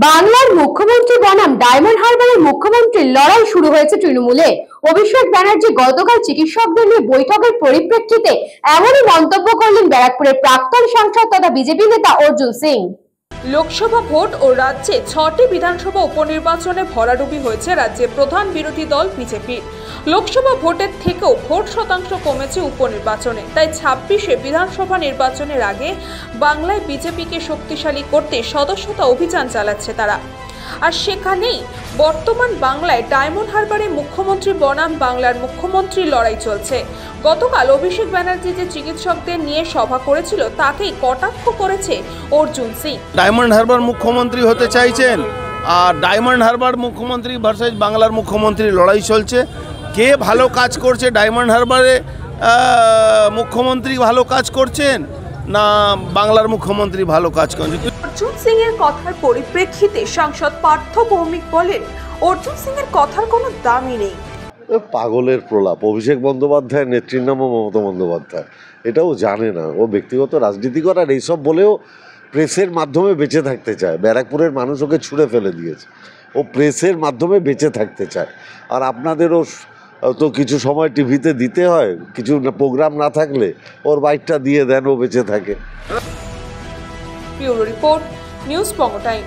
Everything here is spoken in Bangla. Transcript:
বাংলার মুখ্যমন্ত্রী বনাম ডায়মন্ড হারবারের মুখ্যমন্ত্রীর লড়াই শুরু হয়েছে তৃণমূলে। অভিষেক ব্যানার্জি গতকাল চিকিৎসকদের নিয়ে বৈঠকের পরিপ্রেক্ষিতে এমনই মন্তব্য করলেন ব্যারাকপুরের প্রাক্তন সাংসদ তথা বিজেপি নেতা অর্জুন সিং। লোকসভা ভোট ও রাজ্যে 6টি বিধানসভা উপনির্বাচনে ভরাডুবি হয়েছে রাজ্যের প্রধান বিরোধী দল বিজেপি। লোকসভা ভোটের থেকেও ভোট শতাংশ কমেছে উপনির্বাচনে, তাই 26শে বিধানসভা নির্বাচনের আগে বাংলায় বিজেপিকে শক্তিশালী করতে সদস্যতা অভিযান চালাচ্ছে তারা। আর সেখানেই বর্তমান বাংলায় ডায়মন্ড হারবারে মুখ্যমন্ত্রী বনাম বাংলার মুখ্যমন্ত্রীর লড়াই চলছে। গতকাল অভিষেক ব্যানার্জি যে চিকিৎসকদের নিয়ে সভা করেছিল তাকেই কটাক্ষ করেছে অর্জুন সিং। ডায়মন্ড হারবার মুখ্যমন্ত্রী হতে চাইছেন, আর ডায়মন্ড হারবার মুখ্যমন্ত্রী ভার্সেস বাংলার মুখ্যমন্ত্রী লড়াই চলছে। কে ভালো কাজ করছে? ডায়মন্ড হারবারে মুখ্যমন্ত্রী ভালো কাজ করছেন না বাংলার মুখ্যমন্ত্রী ভালো কাজ করছেন? অর্জুন সিং এর কথার পরিপ্রেক্ষিতে সাংসদ পার্থ ভৌমিক বলেন, অর্জুন সিং এর কথার কোনো দামই নেই। পাগলের প্রলাপ। অভিষেক বন্দ্যোপাধ্যায়ের নেত্রীর নামও মমতা বন্দ্যোপাধ্যায়, এটাও জানে না। ও ব্যক্তিগত রাজনীতি করার এইসব বলেও প্রেসের মাধ্যমে বেঁচে থাকতে চায়। ব্যারাকপুরের মানুষ ওকে ছুঁড়ে ফেলে দিয়েছে। ও প্রেসের মাধ্যমে বেঁচে থাকতে চায়। আর আপনাদেরও তো কিছু সময় টিভিতে দিতে হয়, কিছু প্রোগ্রাম না থাকলে ওর বাইকটা দিয়ে দেন, ও বেঁচে থাকে। ব্যুরো রিপোর্ট, নিউজ বঙ্গ টাইম।